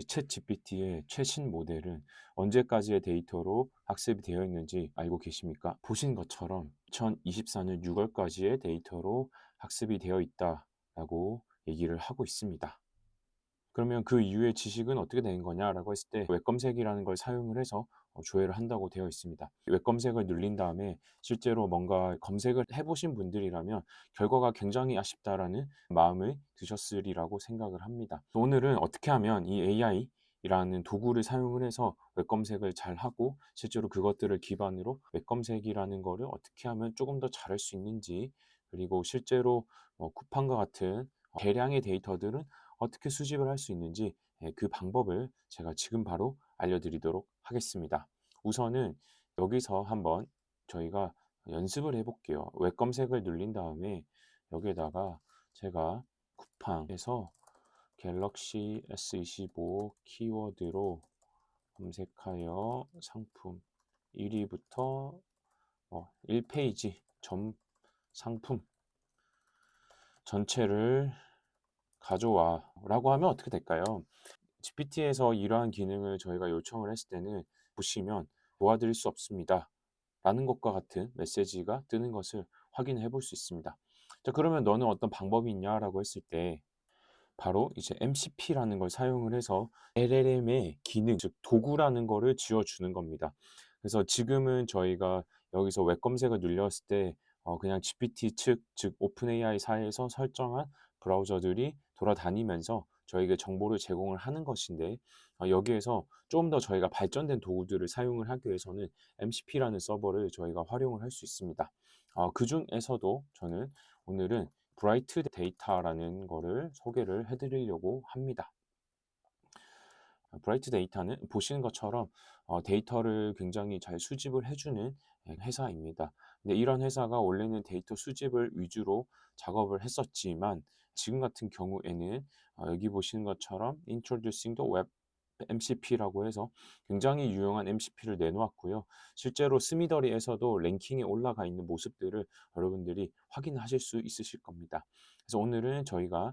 챗 GPT의 최신 모델은 언제까지의 데이터로 학습이 되어 있는지 알고 계십니까? 보신 것처럼 2024년 6월까지의 데이터로 학습이 되어 있다라고 얘기를 하고 있습니다. 그러면 그 이후의 지식은 어떻게 되는 거냐라고 했을 때 웹 검색이라는 걸 사용을 해서 조회를 한다고 되어 있습니다. 웹 검색을 눌린 다음에 실제로 뭔가 검색을 해 보신 분들이라면 결과가 굉장히 아쉽다라는 마음을 드셨으리라고 생각을 합니다. 오늘은 어떻게 하면 이 AI라는 도구를 사용을 해서 웹 검색을 잘하고 실제로 그것들을 기반으로 웹 검색이라는 거를 어떻게 하면 조금 더 잘할 수 있는지, 그리고 실제로 쿠팡과 같은 대량의 데이터들은 어떻게 수집을 할 수 있는지, 그 방법을 제가 지금 바로 알려드리도록 하겠습니다. 우선은 여기서 한번 저희가 연습을 해 볼게요. 웹 검색을 누른 다음에 여기에다가 제가 쿠팡에서 갤럭시 S25 키워드로 검색하여 상품 1위부터 1페이지 전 상품 전체를 가져와 라고 하면 어떻게 될까요? GPT에서 이러한 기능을 저희가 요청을 했을 때는 보시면 도와드릴 수 없습니다 라는 것과 같은 메시지가 뜨는 것을 확인해 볼 수 있습니다. 자, 그러면 너는 어떤 방법이 있냐라고 했을 때 바로 이제 MCP라는 걸 사용을 해서 LLM의 기능, 즉 도구라는 거를 지어주는 겁니다. 그래서 지금은 저희가 여기서 웹 검색을 눌렸을 때 그냥 GPT 측, 즉 오픈AI사에서 설정한 브라우저들이 돌아다니면서 저에게 정보를 제공을 하는 것인데, 여기에서 좀 더 저희가 발전된 도구들을 사용을 하기 위해서는 MCP라는 서버를 저희가 활용을 할 수 있습니다. 그중에서도 저는 오늘은 브라이트 데이터라는 거를 소개를 해 드리려고 합니다. 브라이트 데이터는 보시는 것처럼 데이터를 굉장히 잘 수집을 해 주는 회사입니다. 근데 이런 회사가 원래는 데이터 수집을 위주로 작업을 했었지만 지금 같은 경우에는 여기 보시는 것처럼 Introducing the Web MCP라고 해서 굉장히 유용한 MCP를 내놓았고요. 실제로 스미더리에서도 랭킹에 올라가 있는 모습들을 여러분들이 확인하실 수 있으실 겁니다. 그래서 오늘은 저희가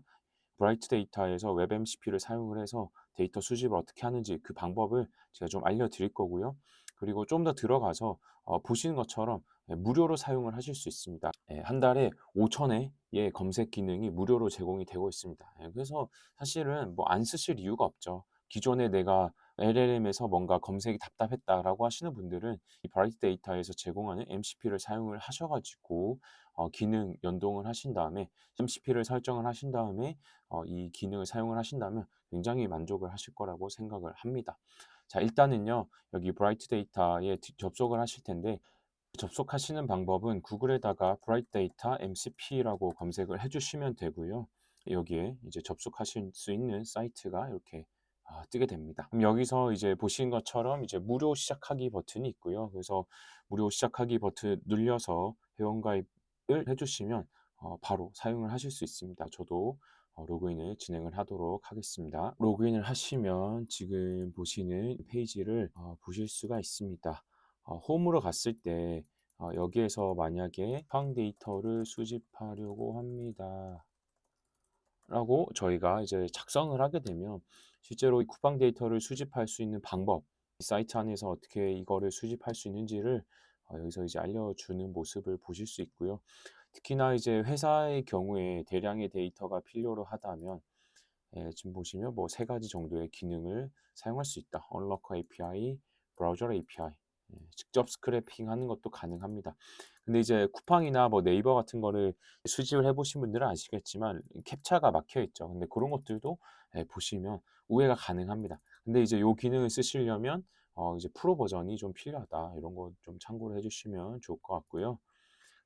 브라이트 데이터에서 웹 MCP를 사용을 해서 데이터 수집을 어떻게 하는지 그 방법을 제가 좀 알려드릴 거고요. 그리고 좀 더 들어가서 보시는 것처럼 무료로 사용을 하실 수 있습니다. 한 달에 5,000회의 검색 기능이 무료로 제공이 되고 있습니다. 그래서 사실은 뭐 안 쓰실 이유가 없죠. 기존에 내가 LLM에서 뭔가 검색이 답답했다라고 하시는 분들은 이 브라이트 데이터에서 제공하는 MCP를 사용을 하셔 가지고 기능 연동을 하신 다음에 MCP를 설정을 하신 다음에 이 기능을 사용을 하신다면 굉장히 만족을 하실 거라고 생각을 합니다. 자, 일단은요. 여기 브라이트 데이터에 접속을 하실 텐데 접속하시는 방법은 구글에다가 브라이트 데이터 MCP라고 검색을 해 주시면 되고요. 여기에 이제 접속하실 수 있는 사이트가 이렇게 뜨게 됩니다. 그럼 여기서 이제 보신 것처럼 이제 무료 시작하기 버튼이 있고요. 그래서 무료 시작하기 버튼 눌려서 회원가입을 해 주시면 바로 사용을 하실 수 있습니다. 저도 로그인을 진행을 하도록 하겠습니다. 로그인을 하시면 지금 보시는 페이지를 보실 수가 있습니다. 홈으로 갔을 때 여기에서 만약에 쿠팡 데이터를 수집하려고 합니다 라고 저희가 이제 작성을 하게 되면 실제로 이 쿠팡 데이터를 수집할 수 있는 방법, 이 사이트 안에서 어떻게 이거를 수집할 수 있는지를 여기서 이제 알려주는 모습을 보실 수 있고요. 특히나 이제 회사의 경우에 대량의 데이터가 필요로 하다면 지금 보시면 뭐 세 가지 정도의 기능을 사용할 수 있다. 언러커 API, 브라우저 API, 직접 스크래핑하는 것도 가능합니다. 근데 이제 쿠팡이나 뭐 네이버 같은 거를 수집을 해보신 분들은 아시겠지만 캡처가 막혀 있죠. 근데 그런 것들도 보시면 우회가 가능합니다. 근데 이제 요 기능을 쓰시려면 이제 프로 버전이 좀 필요하다. 이런 거 좀 참고를 해주시면 좋을 것 같고요.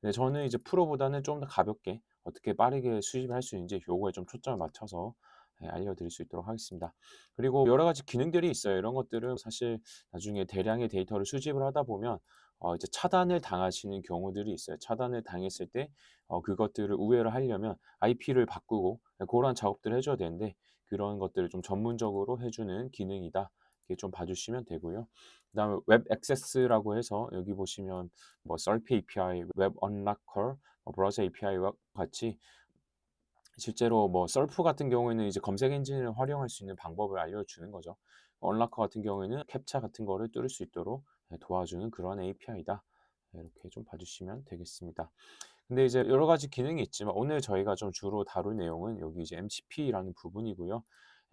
네, 저는 이제 프로보다는 좀 더 가볍게 어떻게 빠르게 수집을 할 수 있는지 요거에 좀 초점을 맞춰서 알려드릴 수 있도록 하겠습니다. 그리고 여러 가지 기능들이 있어요. 이런 것들은 사실 나중에 대량의 데이터를 수집을 하다 보면 이제 차단을 당하시는 경우들이 있어요. 차단을 당했을 때 그것들을 우회를 하려면 IP를 바꾸고 그런 작업들을 해줘야 되는데 그런 것들을 좀 전문적으로 해주는 기능이다. 이렇게 좀 봐주시면 되고요. 그다음에 웹 액세스라고 해서 여기 보시면 뭐 썰피 API, 웹 언락커, 브라우저 API와 같이 실제로 뭐 썰프 같은 경우에는 이제 검색 엔진을 활용할 수 있는 방법을 알려주는 거죠. 언라커 같은 경우에는 캡차 같은 거를 뚫을 수 있도록 도와주는 그런 API다. 이렇게 좀 봐주시면 되겠습니다. 근데 이제 여러 가지 기능이 있지만 오늘 저희가 좀 주로 다룰 내용은 여기 이제 MCP라는 부분이고요.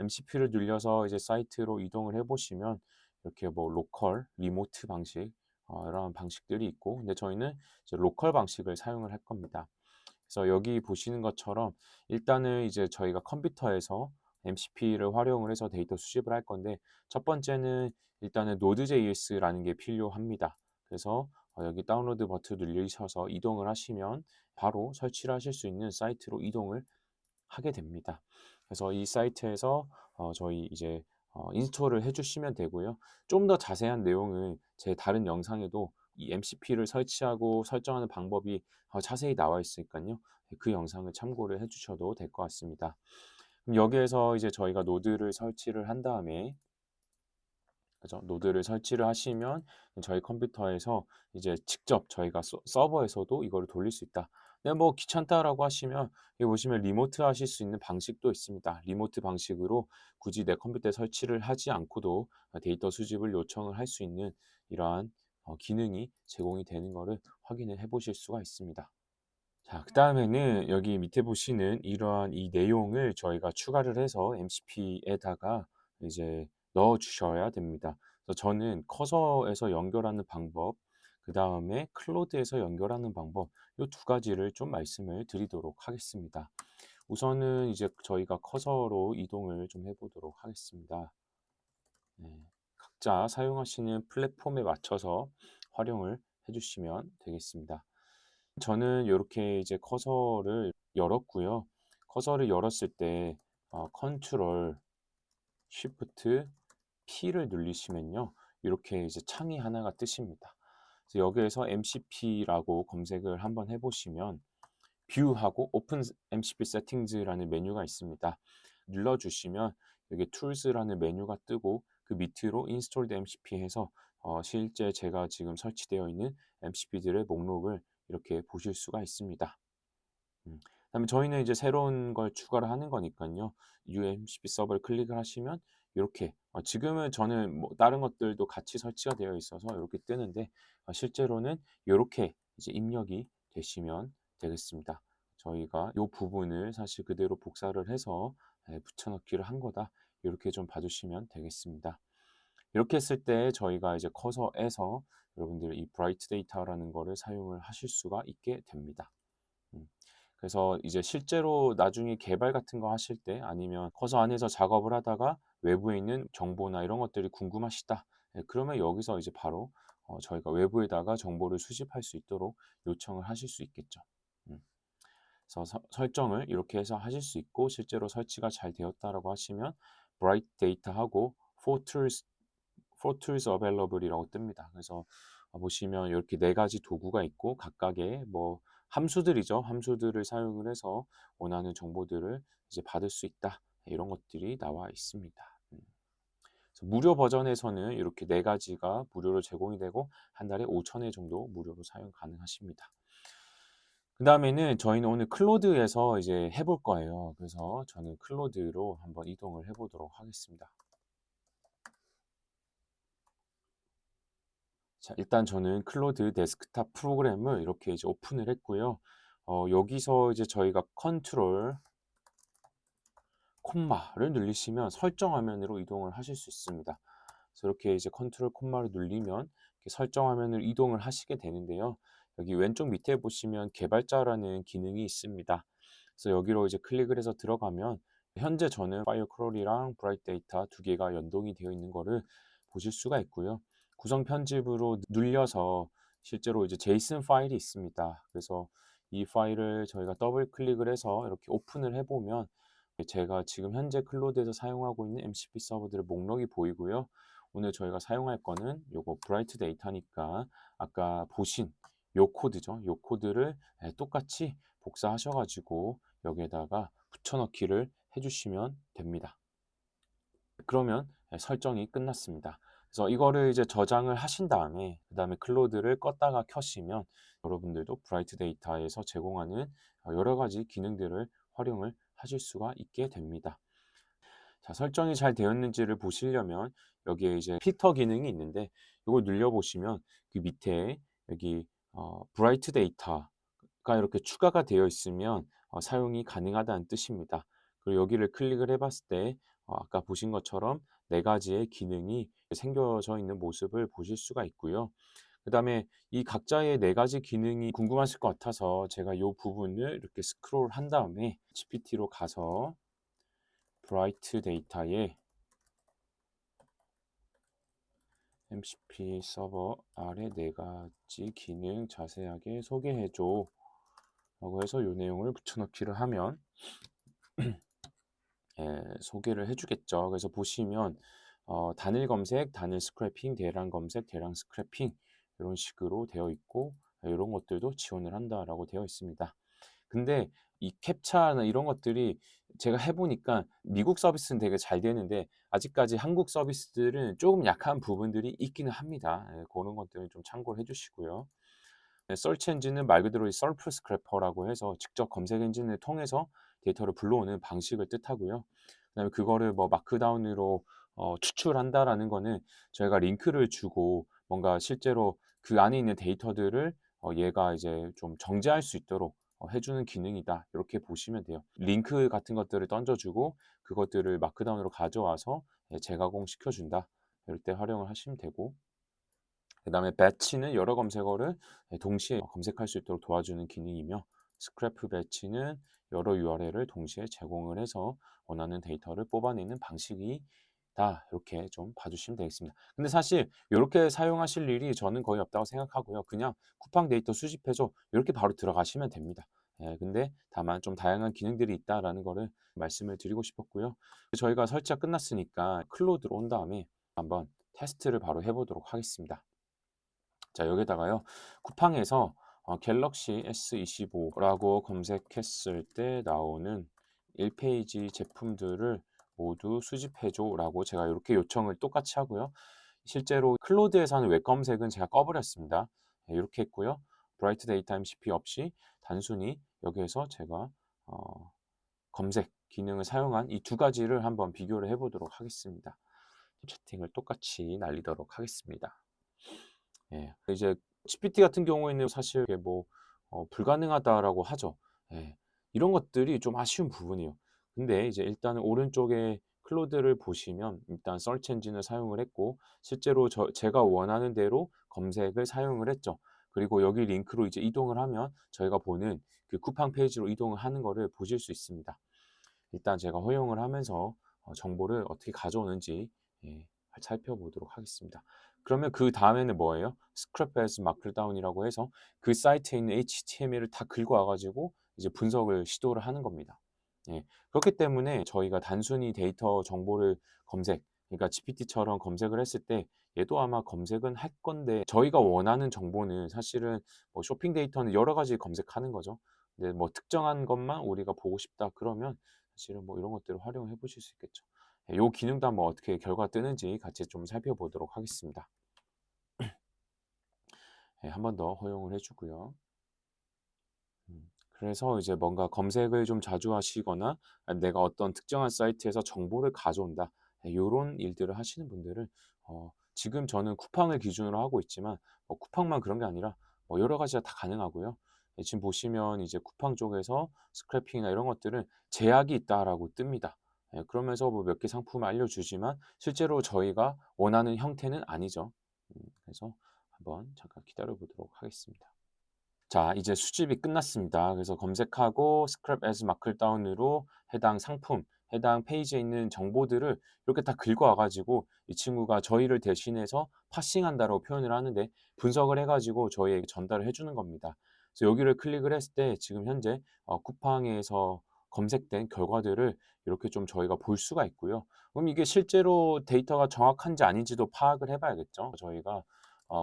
MCP를 눌려서 이제 사이트로 이동을 해 보시면 이렇게 뭐 로컬, 리모트 방식 이런 방식들이 있고, 근데 저희는 이제 로컬 방식을 사용을 할 겁니다. 그래서 여기 보시는 것처럼 일단은 이제 저희가 컴퓨터에서 MCP를 활용을 해서 데이터 수집을 할 건데, 첫 번째는 일단은 Node.js라는 게 필요합니다. 그래서 여기 다운로드 버튼 누르셔서 이동을 하시면 바로 설치를 하실 수 있는 사이트로 이동을 하게 됩니다. 그래서 이 사이트에서 저희 이제 인스톨을 해 주시면 되고요. 좀 더 자세한 내용은 제 다른 영상에도 이 MCP를 설치하고 설정하는 방법이 자세히 나와 있으니깐요. 그 영상을 참고를 해 주셔도 될 것 같습니다. 그럼 여기에서 이제 저희가 노드를 설치를 한 다음에, 그죠? 노드를 설치를 하시면 저희 컴퓨터에서 이제 직접 저희가 서버에서도 이거를 돌릴 수 있다. 근데 뭐 귀찮다라고 하시면 여기 보시면 리모트 하실 수 있는 방식도 있습니다. 리모트 방식으로 굳이 내 컴퓨터에 설치를 하지 않고도 데이터 수집을 요청을 할 수 있는 이러한 기능이 제공이 되는 거를 확인을 해 보실 수가 있습니다. 자, 그다음에는 여기 밑에 보시는 이러한 이 내용을 저희가 추가를 해서 MCP에다가 이제 넣어 주셔야 됩니다. 그래서 저는 커서에서 연결하는 방법, 그다음에 클로드에서 연결하는 방법, 요 두 가지를 좀 말씀을 드리도록 하겠습니다. 우선은 이제 저희가 커서로 이동을 좀 해 보도록 하겠습니다. 네. 각자 사용하시는 플랫폼에 맞춰서 활용을 해 주시면 되겠습니다. 저는 요렇게 이제 커서를 열었고요. 커서를 열었을 때 컨트롤 쉬프트 P를 누르시면요, 이렇게 이제 창이 하나가 뜨십니다. 그래서 여기에서 MCP라고 검색을 한번 해 보시면 뷰하고 오픈 MCP 세팅즈라는 메뉴가 있습니다. 눌러 주시면 여기 툴스라는 메뉴가 뜨고 그 밑으로 인스톨드 MCP 해서 실제 제가 지금 설치되어 있는 MCP들의 목록을 이렇게 보실 수가 있습니다. 그다음에 저희는 이제 새로운 걸 추가를 하는 거니깐요. UMCP 서버를 클릭을 하시면 요렇게, 지금은 저는 뭐 다른 것들도 같이 설치가 되어 있어서 요렇게 뜨는데, 실제로는 요렇게 이제 입력이 되시면 되겠습니다. 저희가 요 부분을 사실 그대로 복사를 해서 붙여 넣기를 한 거다. 요렇게 좀 봐 주시면 되겠습니다. 이렇게 했을 때 저희가 이제 커서에서 여러분들이 이 브라이트 데이터라는 거를 사용을 하실 수가 있게 됩니다. 음. 그래서 이제 실제로 나중에 개발 같은 거 하실 때, 아니면 커서 안에서 작업을 하다가 외부에 있는 정보나 이런 것들이 궁금하시다. 그러면 여기서 이제 바로 저희가 외부에다가 정보를 수집할 수 있도록 요청을 하실 수 있겠죠. 음. 그래서 설정을 이렇게 해서 하실 수 있고, 실제로 설치가 잘 되었다라고 하시면 bright data하고 for tools available이라고 뜹니다. 그래서 보시면 이렇게 네 가지 도구가 있고 각각의 뭐 함수들이죠. 함수들을 사용을 해서 원하는 정보들을 이제 받을 수 있다. 이런 것들이 나와 있습니다. 그래서 무료 버전에서는 이렇게 네 가지가 무료로 제공이 되고 한 달에 5,000회 정도 무료로 사용 가능하십니다. 그다음에는 저희는 오늘 클로드에서 이제 해볼 거예요. 그래서 저는 클로드로 한번 이동을 해보도록 하겠습니다. 자, 일단 저는 클로드 데스크탑 프로그램을 이렇게 이제 오픈을 했고요. 여기서 이제 저희가 컨트롤 콤마를 누르시면 설정 화면으로 이동을 하실 수 있습니다. 그래서 이렇게 이제 컨트롤 콤마를 누르면 이렇게 설정 화면으로 이동을 하시게 되는데요. 여기 왼쪽 밑에 보시면 개발자라는 기능이 있습니다. 그래서 여기로 이제 클릭을 해서 들어가면 현재 저는 파이어 크롤이랑 브라이트 데이터 두 개가 연동이 되어 있는 거를 보실 수가 있고요. 구성 편집으로 눌려서 실제로 이제 제이슨 파일이 있습니다. 그래서 이 파일을 저희가 더블 클릭을 해서 이렇게 오픈을 해보면 제가 지금 현재 클로드에서 사용하고 있는 MCP 서버들의 목록이 보이고요. 오늘 저희가 사용할 거는 요거 브라이트 데이터니까 아까 보신 요 코드죠. 요 코드를 똑같이 복사하셔 가지고 여기에다가 붙여넣기를 해주시면 됩니다. 그러면 설정이 끝났습니다. 그래서 이거를 이제 저장을 하신 다음에 그다음에 클로드를 껐다가 켜시면 여러분들도 브라이트 데이터에서 제공하는 여러 가지 기능들을 활용을 하실 수가 있게 됩니다. 자, 설정이 잘 되었는지를 보시려면 여기에 이제 필터 기능이 있는데 이걸 눌려보시면 그 밑에 여기 브라이트 데이터가 이렇게 추가가 되어 있으면 사용이 가능하다는 뜻입니다. 그리고 여기를 클릭을 해봤을 때 아까 보신 것처럼 네 가지의 기능이 생겨져 있는 모습을 보실 수가 있고요. 그 다음에 이 각자의 네 가지 기능이 궁금하실 것 같아서 제가 이 부분을 이렇게 스크롤 한 다음에 GPT로 가서 브라이트 데이터에 MCP 서버 아래 네 가지 기능 자세하게 소개해줘 라고 해서 이 내용을 붙여넣기를 하면 소개를 해주겠죠. 그래서 보시면 단일 검색, 단일 스크래핑, 대량 검색, 대량 스크래핑 이런 식으로 되어 있고 이런 것들도 지원을 한다라고 되어 있습니다. 근데 이 캡처나 이런 것들이 제가 해보니까 미국 서비스는 되게 잘 되는데 아직까지 한국 서비스들은 조금 약한 부분들이 있기는 합니다. 그런 것들은 좀 참고를 해주시고요. 서치 엔진은 말 그대로 이 서프 스크래퍼라고 해서 직접 검색 엔진을 통해서 데이터를 불러오는 방식을 뜻하고요. 그다음에 그거를 뭐 마크다운으로 추출한다라는 거는 저희가 링크를 주고 뭔가 실제로 그 안에 있는 데이터들을 얘가 이제 좀 정제할 수 있도록 해주는 기능이다. 이렇게 보시면 돼요. 링크 같은 것들을 던져주고 그것들을 마크다운으로 가져와서 재가공시켜준다. 이럴 때 활용을 하시면 되고 그다음에 배치는 여러 검색어를 동시에 검색할 수 있도록 도와주는 기능이며 스크래프 배치는 여러 URL을 동시에 제공을 해서 원하는 데이터를 뽑아내는 방식이다. 이렇게 좀 봐주시면 되겠습니다. 근데 사실 이렇게 사용하실 일이 저는 거의 없다고 생각하고요. 그냥 쿠팡 데이터 수집해줘 이렇게 바로 들어가시면 됩니다. 근데 다만 좀 다양한 기능들이 있다라는 거를 말씀을 드리고 싶었고요. 저희가 설치가 끝났으니까 클로드로 온 다음에 한번 테스트를 바로 해보도록 하겠습니다. 자, 여기다가요. 쿠팡에서 갤럭시 S25라고 검색했을 때 나오는 1페이지 제품들을 모두 수집해줘라고 제가 이렇게 요청을 똑같이 하고요. 실제로 클로드에서 하는 웹 검색은 제가 꺼버렸습니다. 이렇게 했고요. 브라이트 데이터 MCP 없이 단순히 여기에서 제가 검색 기능을 사용한 이 두 가지를 한번 비교를 해보도록 하겠습니다. 채팅을 똑같이 날리도록 하겠습니다. 이제 GPT 같은 경우에는 사실 이게 뭐 불가능하다라고 하죠. 예. 이런 것들이 좀 아쉬운 부분이에요. 근데 이제 일단은 오른쪽에 클로드를 보시면 일단 서치 엔진을 사용을 했고 실제로 제가 원하는 대로 검색을 사용을 했죠. 그리고 여기 링크로 이제 이동을 하면 저희가 보는 그 쿠팡 페이지로 이동을 하는 거를 보실 수 있습니다. 일단 제가 허용을 하면서 정보를 어떻게 가져오는지 살펴보도록 하겠습니다. 그러면 그 다음에는 뭐예요? 스크랩 as 마크다운이라고 해서 그 사이트에 있는 HTML을 다 긁어 와가지고 이제 분석을 시도를 하는 겁니다. 그렇기 때문에 저희가 단순히 데이터 정보를 그러니까 GPT처럼 검색을 했을 때 얘도 아마 검색은 할 건데 저희가 원하는 정보는 사실은 뭐 쇼핑 데이터는 여러 가지 검색하는 거죠. 근데 뭐 특정한 것만 우리가 보고 싶다 그러면 사실은 뭐 이런 것들을 활용해 보실 수 있겠죠. 요 기능도 한번 어떻게 결과 뜨는지 같이 좀 살펴보도록 하겠습니다. 한 번 더 허용을 해주고요. 그래서 이제 뭔가 검색을 좀 자주 하시거나 내가 어떤 특정한 사이트에서 정보를 가져온다. 요런 일들을 하시는 분들은 지금 저는 쿠팡을 기준으로 하고 있지만 쿠팡만 그런 게 아니라 여러 가지가 다 가능하고요. 지금 보시면 이제 쿠팡 쪽에서 스크래핑이나 이런 것들은 제약이 있다라고 뜹니다. 그러면서 뭐 몇 개 상품을 알려주지만 실제로 저희가 원하는 형태는 아니죠. 그래서 한번 잠깐 기다려 보도록 하겠습니다. 자, 이제 수집이 끝났습니다. 그래서 검색하고 스크랩 as 마크다운으로 해당 상품, 해당 페이지에 있는 정보들을 이렇게 다 긁어와 가지고 이 친구가 저희를 대신해서 파싱한다라고 표현을 하는데 분석을 해 가지고 저희에게 전달을 해 주는 겁니다. 그래서 여기를 클릭을 했을 때 지금 현재 쿠팡에서 검색된 결과들을 이렇게 좀 저희가 볼 수가 있고요. 그럼 이게 실제로 데이터가 정확한지 아닌지도 파악을 해 봐야겠죠. 저희가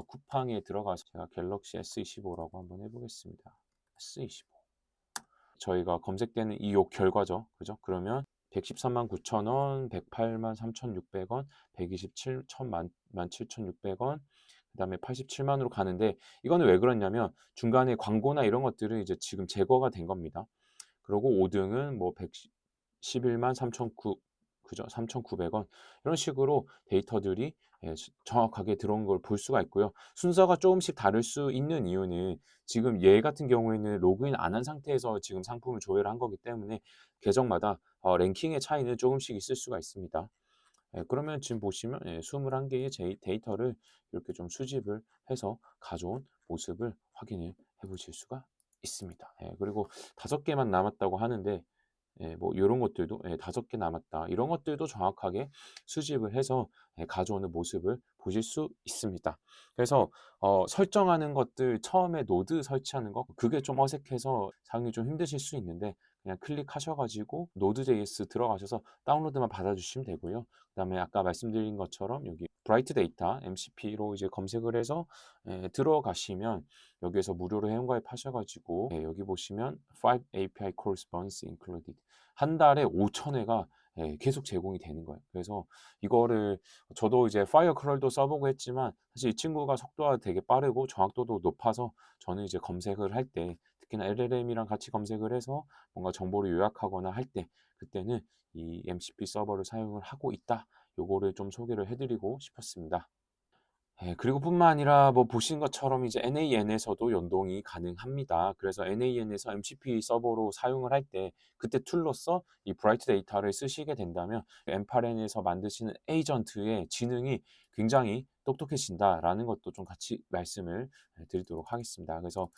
쿠팡에 들어가서 제가 갤럭시 S25라고 한번 해보겠습니다. S25. 저희가 검색되는 이 요 결과죠. 그죠? 그러면 113만 9천 원, 108만 3,600원, 127 17,600원, 그 다음에 87만으로 가는데 이거는 왜 그러냐면 중간에 광고나 이런 것들은 이제 지금 제거가 된 겁니다. 그리고 5등은 뭐 11만 3,900, 그죠? 3,900원 이런 식으로 데이터들이 정확하게 들어온 걸 볼 수가 있고요. 순서가 조금씩 다를 수 있는 이유는 지금 얘 같은 경우에는 로그인 안 한 상태에서 지금 상품을 조회를 한 거기 때문에 계정마다 랭킹의 차이는 조금씩 있을 수가 있습니다. 그러면 지금 보시면 21 개의 데이터를 이렇게 좀 수집을 해서 가져온 모습을 확인을 해 보실 수가 있습니다. 그리고 5 개만 남았다고 하는데 뭐 요런 것들도 5개 남았다. 이런 것들도 정확하게 수집을 해서 가져오는 모습을 보실 수 있습니다. 그래서 설정하는 것들 처음에 노드 설치하는 거 그게 좀 어색해서 사용이 좀 힘드실 수 있는데 그냥 클릭하셔 가지고 Node.js 들어가셔서 다운로드만 받아 주시면 되고요. 그다음에 아까 말씀드린 것처럼 여기 브라이트 데이터 MCP로 이제 검색을 해서 들어가시면 여기에서 무료로 회원가입하셔 가지고 여기 보시면 5 API corresponds included 한 달에 5,000 회가 계속 제공이 되는 거예요. 그래서 이거를 저도 이제 파이어 크럴도 써 보고 했지만 사실 이 친구가 속도가 되게 빠르고 정확도도 높아서 저는 이제 검색을 할 때 특히나 LLM이랑 같이 검색을 해서 뭔가 정보를 요약하거나 할 때 그때는 이 MCP 서버를 사용을 하고 있다. 요거를 좀 소개를 해 드리고 싶었습니다. 그리고 뿐만 아니라 뭐 보신 것처럼 이제 NAN에서도 연동이 가능합니다. 그래서 NAN에서 MCP 서버로 사용을 할 때 그때 툴로서 이 브라이트 데이터를 쓰시게 된다면 M8N에서 만드시는 에이전트의 지능이 굉장히 똑똑해진다라는 것도 좀 같이 말씀을 드리도록 하겠습니다. 그래서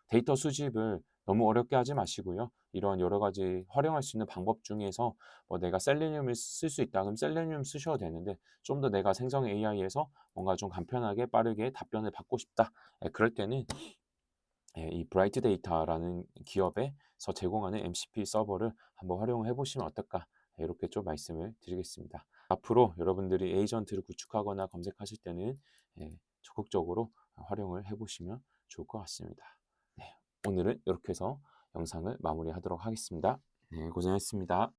데이터 수집을 너무 어렵게 하지 마시고요. 이런 여러 가지 활용할 수 있는 방법 중에서 뭐 내가 셀레니움을 쓸 수 있다 그럼 셀레니움 쓰셔도 되는데 좀 더 내가 생성 AI에서 뭔가 좀 간편하게 빠르게 답변을 받고 싶다. 그럴 때는 이 브라이트 데이터라는 기업에서 제공하는 MCP 서버를 한번 활용을 해 보시면 어떨까? 이렇게 좀 말씀을 드리겠습니다. 앞으로 여러분들이 에이전트를 구축하거나 검색하실 때는 적극적으로 활용을 해 보시면 좋을 것 같습니다. 네, 오늘은 이렇게 해서 영상을 마무리하도록 하겠습니다. 네, 고생하셨습니다.